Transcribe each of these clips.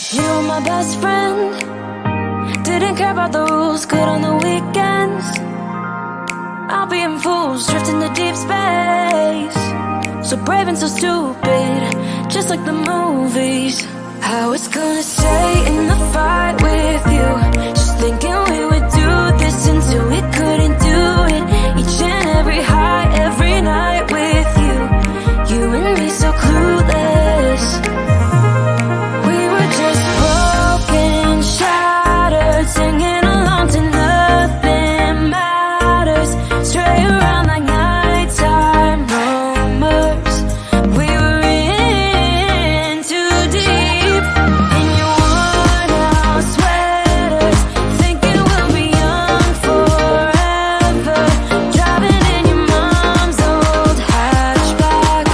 You were my best friend. Didn't care about the rules, good on the weekends. I'll be in fools, drifting to deep space. So brave and so stupid, just like the movies. I was gonna stay in the fight with you, just thinking we would do this until we couldn't do it. Each and every high, every night with you. You and me so clueless. We were just broken, shattered, singing along to nothing matters. Stray around like nighttime rumors. We were in too deep. In your worn out sweaters, thinking we'll be young forever. Driving in your mom's old hatchback,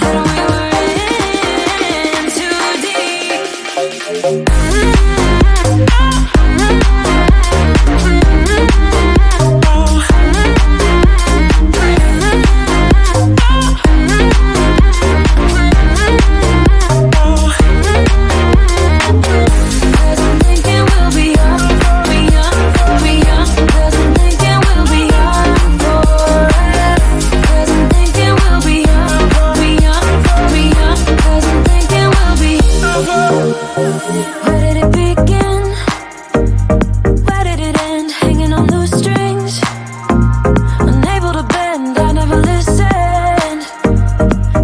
and we were in too deep. Cause I'm thinking we'll be young, be young, be young. Cause I'm thinking we'll be young forever. Cause I'm thinking we'll be young, be young, be young. Cause I'm thinking we'll be. Where did it begin? Where did it end? Hanging on loose strings, unable to bend. I never listened,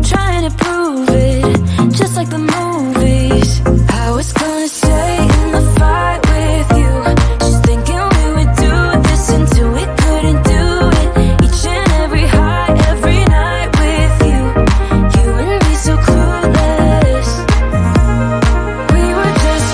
trying to prove it, just like the movies. I was gonna stay in the fight with you, just thinking we would do this until we couldn't do it. Each and every high, every night with you. You and me so clueless. We were just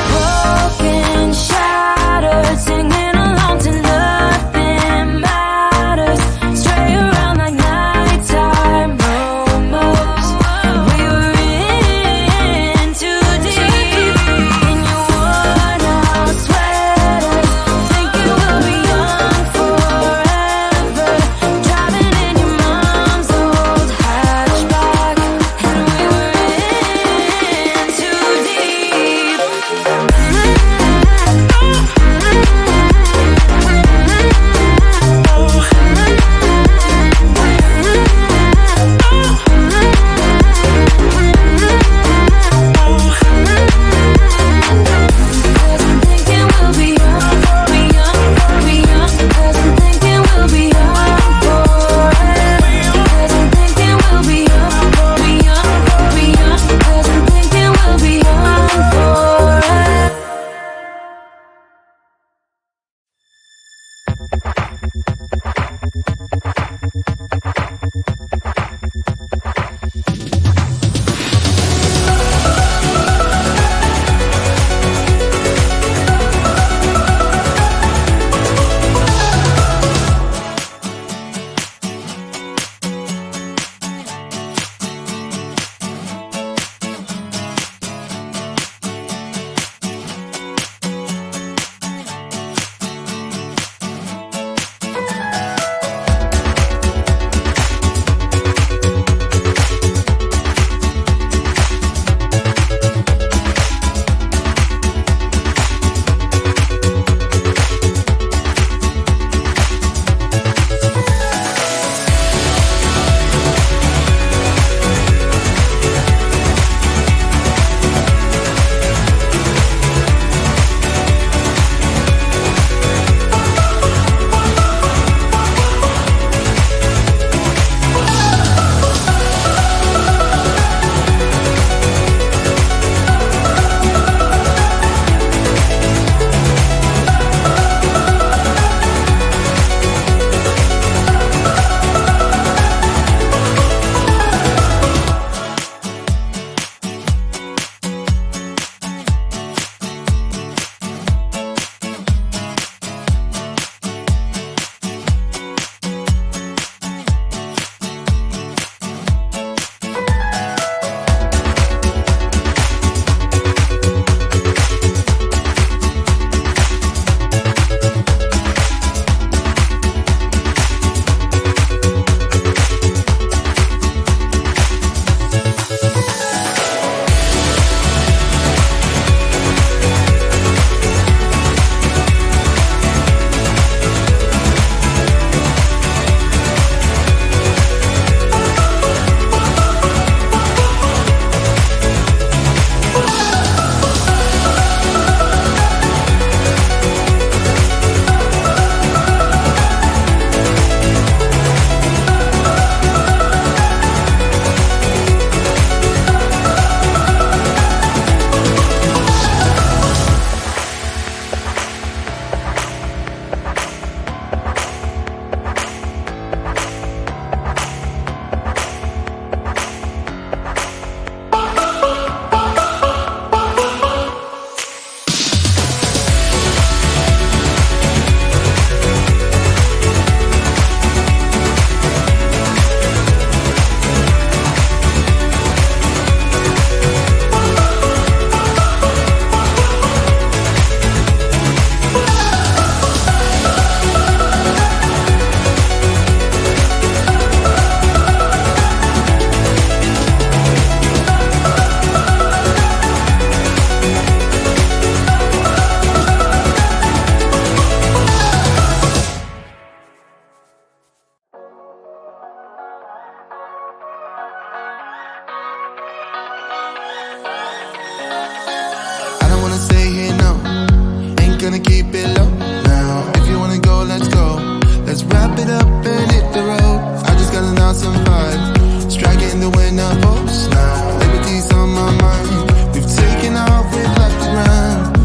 gonna keep it low now. If you wanna go, let's go. Let's wrap it up and hit the road. I just got an awesome vibe, striking the winner post now. Liberty's on my mind. We've taken off, we've left the ground.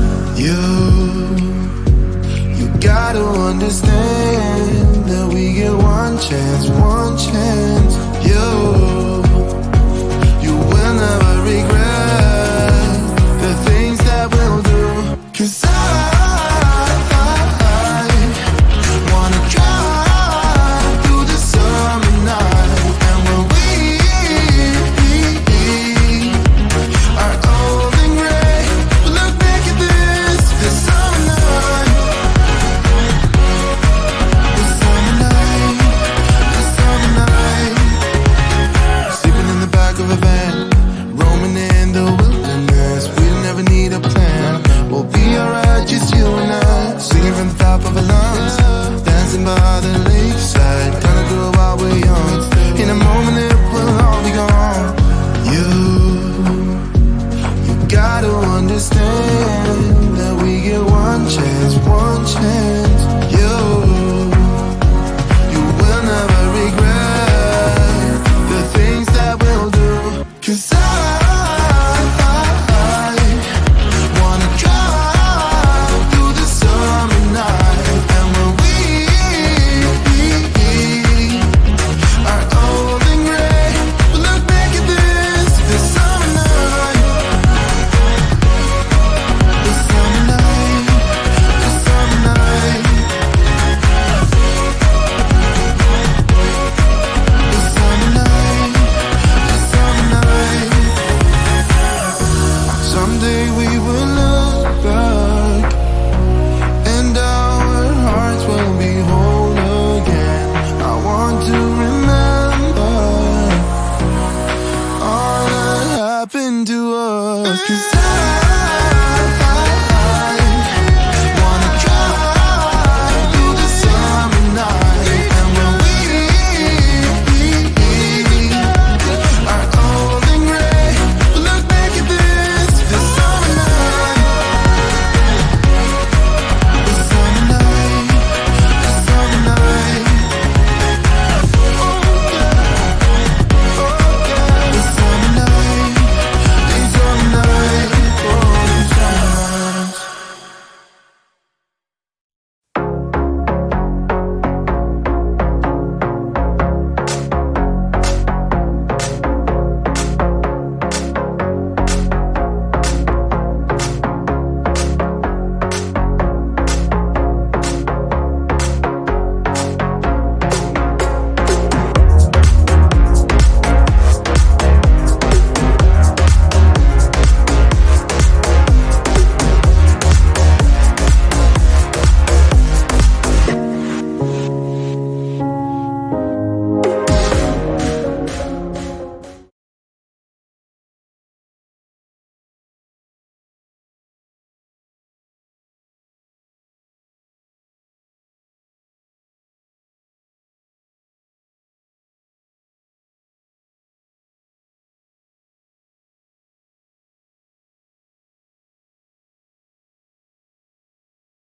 You gotta understand that we get one chance, one chance. You will never regret the things that we'll do. 'Cause I wanna drive through the summer night. And when we are old and gray, we'll look back at this summer night. This summer night, this summer night. Sleeping in the back of a van, roaming in the wilderness. We'll never need a plan. We'll be alright, just you and I. Singing from the top of our lungs, dancing by the lakeside. Gonna do it while we're young. In a moment it will all be gone. You gotta understand that we get one chance, one chance. You will never regret the things that we'll do. 'Cause I wanna drive through the summer night. And when we are old and gray, we'll look back at this summer night. This summer night, this summer night. This summer night, this summer night. Someday we will look back and our hearts will be whole again. I want to remember all that happened to us. 'Cause